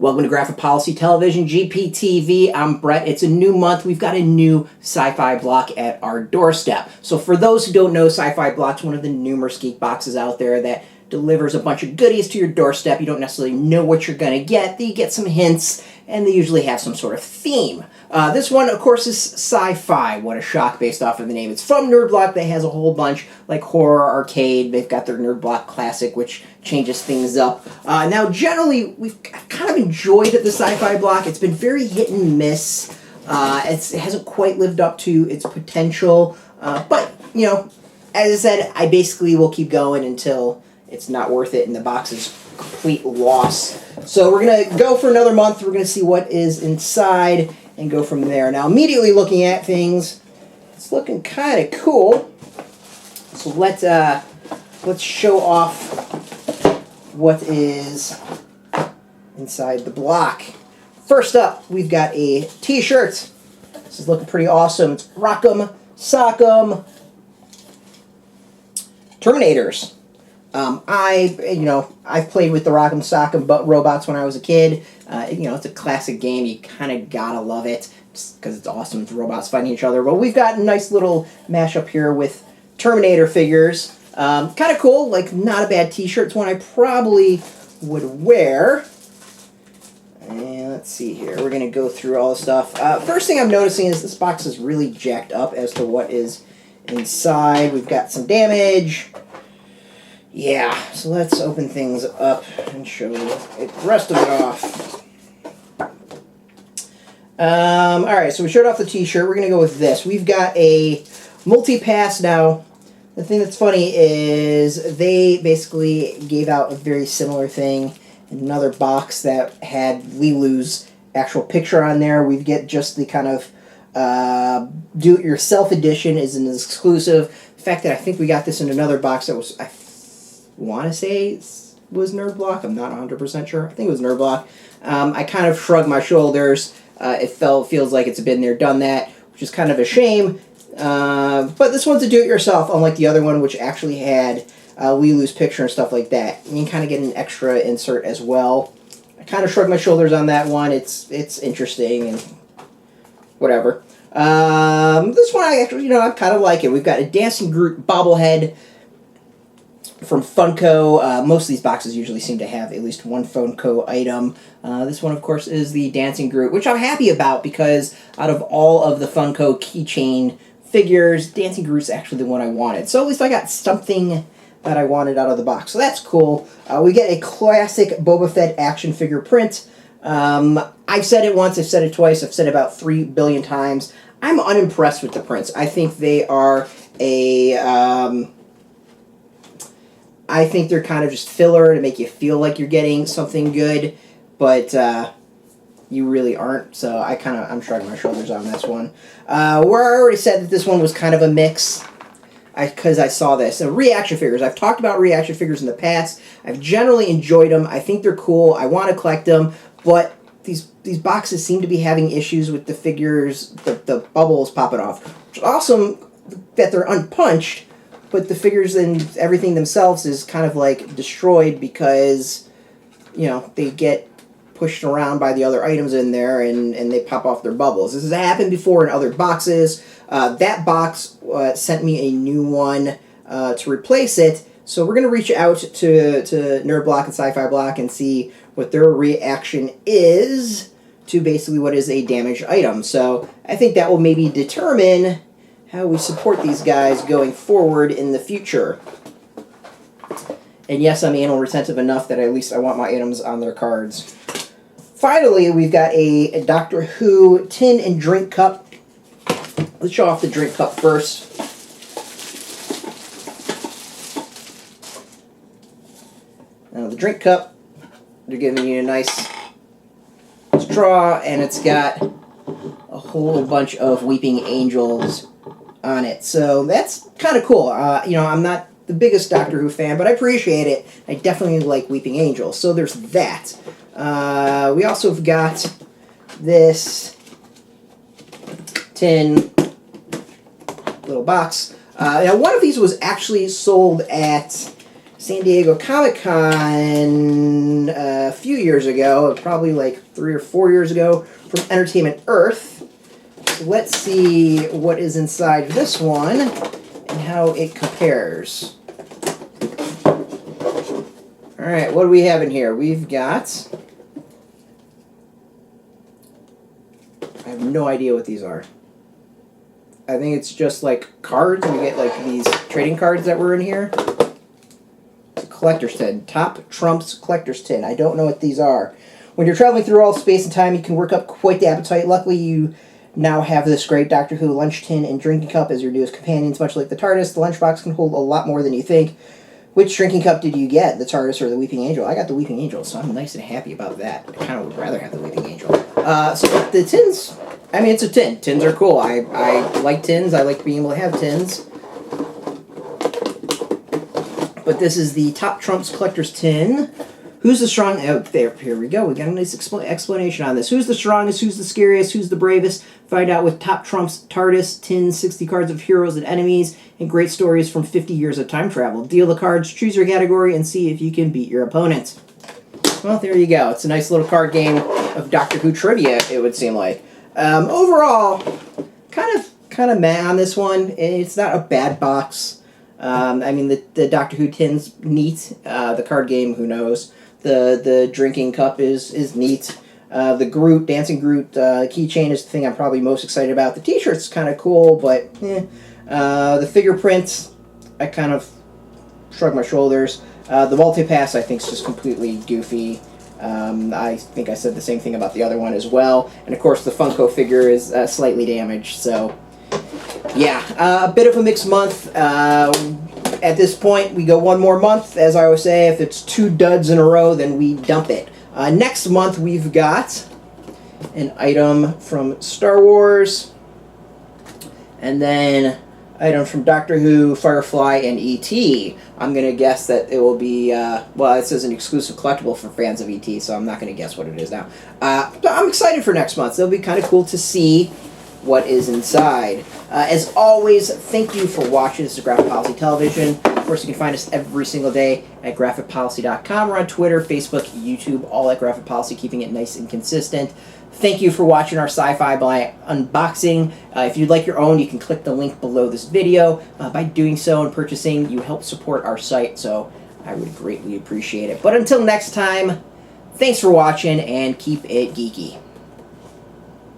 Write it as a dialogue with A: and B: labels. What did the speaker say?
A: Welcome to Graphic Policy Television, GPTV. I'm Brett. It's a new month. We've got a new Sci-Fi Block at our doorstep. So for those who don't know, Sci-Fi Block's one of the numerous geek boxes out there that delivers a bunch of goodies to your doorstep. You don't necessarily know what you're going to get. You get some hints, and they usually have some sort of theme. This one, of course, is sci-fi. What a shock based off of the name. It's from Nerd Block. That has a whole bunch, like horror, arcade. They've got their Nerd Block Classic, which changes things up. Now, generally, I've kind of enjoyed the Sci-Fi Block. It's been very hit and miss. It hasn't quite lived up to its potential. But, you know, as I said, I basically will keep going until it's not worth it and the box is complete loss. So we're going to go for another month. We're going to see what is inside and go from there. Now, immediately looking at things, it's looking kind of cool. So let's show off what is inside the block. First up, we've got a t-shirt. This is looking pretty awesome. It's Rock'em Sock'em Terminators. I've played with the Rock'em Sock'em robots when I was a kid. It's a classic game. You kind of gotta love it because it's awesome. It's robots fighting each other. But we've got a nice little mashup here with Terminator figures. Kind of cool. Like, not a bad t-shirt. It's one I probably would wear. And let's see here. We're going to go through all the stuff. First thing I'm noticing is this box is really jacked up as to what is inside. We've got some damage. Yeah, so let's open things up and show the rest of it off. Alright, so we showed off the t-shirt. We're going to go with this. We've got a multi-pass now. The thing that's funny is they basically gave out a very similar thing in another box that had Lilu's actual picture on there. We get just the kind of do-it-yourself edition is an exclusive. The fact that I think we got this in another box that was, I want to say was Nerd Block. I'm not 100% sure. I think it was Nerd Block. I kind of shrugged my shoulders. It feels like it's been there, done that, which is kind of a shame. But this one's a do-it-yourself, unlike the other one, which actually had Lilu's picture and stuff like that. And you can kind of get an extra insert as well. I kind of shrugged my shoulders on that one. It's interesting and whatever. This one, I kind of like it. We've got a Dancing Groot bobblehead from Funko. Most of these boxes usually seem to have at least one Funko item. This one, of course, is the Dancing Groot, which I'm happy about because out of all of the Funko keychain figures, Dancing Groot's actually the one I wanted. So at least I got something that I wanted out of the box. So that's cool. We get a classic Boba Fett action figure print. I've said it once, I've said it twice, I've said it about 3 billion times. I'm unimpressed with the prints. I think they are I think they're kind of just filler to make you feel like you're getting something good, but you really aren't. So I'm shrugging my shoulders on this one. Where I already said that this one was kind of a mix, because I saw this. And reaction figures. I've talked about reaction figures in the past. I've generally enjoyed them. I think they're cool. I want to collect them, but these boxes seem to be having issues with the figures, the bubbles popping off. It's awesome that they're unpunched, but the figures and everything themselves is kind of like destroyed because, they get pushed around by the other items in there and they pop off their bubbles. This has happened before in other boxes. That box sent me a new one to replace it. So we're going to reach out to Nerd Block and Sci-Fi Block and see what their reaction is to basically what is a damaged item. So I think that will maybe determine how we support these guys going forward in the future. And yes, I'm anal retentive enough that at least I want my items on their cards. Finally, we've got a Doctor Who tin and drink cup. Let's show off the drink cup first. Now, the drink cup, they're giving you a nice straw, and it's got a whole bunch of weeping angels on it. So that's kind of cool. I'm not the biggest Doctor Who fan, but I appreciate it. I definitely like weeping angels. So there's that. We also have got this tin little box. Now, one of these was actually sold at San Diego Comic-Con a few years ago, probably like 3 or 4 years ago, from Entertainment Earth. So let's see what is inside this one and how it compares. Alright, what do we have in here? We've got... I have no idea what these are. I think it's just like cards. We get like these trading cards that were in here. It's a collector's tin. Top Trumps collector's tin. I don't know what these are. When you're traveling through all space and time, you can work up quite the appetite. Luckily, you now have this great Doctor Who lunch tin and drinking cup as your newest companions. Much like the TARDIS, the lunchbox can hold a lot more than you think. Which drinking cup did you get, the TARDIS or the Weeping Angel? I got the Weeping Angel, so I'm nice and happy about that. I kind of would rather have the Weeping Angel. So the tins, I mean, it's a tin. Tins are cool. I like tins. I like being able to have tins. But this is the Top Trumps Collector's Tin. Who's the strong... Oh, there, here we go. We got a nice explanation on this. Who's the strongest? Who's the scariest? Who's the bravest? Find out with Top Trumps TARDIS, tins, 60 cards of heroes and enemies, and great stories from 50 years of time travel. Deal the cards, choose your category, and see if you can beat your opponent. Well, there you go. It's a nice little card game of Doctor Who trivia, it would seem like. Overall, kind of meh on this one. It's not a bad box. I mean, the Doctor Who tin's neat. The card game, who knows. The drinking cup is neat. The Groot, Dancing Groot keychain is the thing I'm probably most excited about. The t-shirt's kind of cool, but the figure prints, I kind of shrug my shoulders. The multi-pass, I think, is just completely goofy. I think I said the same thing about the other one as well. And, of course, the Funko figure is slightly damaged. So, yeah, a bit of a mixed month. At this point, we go one more month. As I always say, if it's 2 duds in a row, then we dump it. Next month, we've got an item from Star Wars, and then items from Doctor Who, Firefly, and E.T. I'm going to guess that it will be, well, it says an exclusive collectible for fans of E.T., so I'm not going to guess what it is now. I'm excited for next month. It'll be kind of cool to see what is inside. As always, thank you for watching. This is Graphic Policy Television. Of course, you can find us every single day at graphicpolicy.com. We're on Twitter, Facebook, YouTube, all at Graphic Policy, keeping it nice and consistent. Thank you for watching our Sci-Fi Block unboxing. If you'd like your own, you can click the link below this video. By doing so and purchasing, you help support our site, so I would greatly appreciate it. But until next time, thanks for watching, and keep it geeky.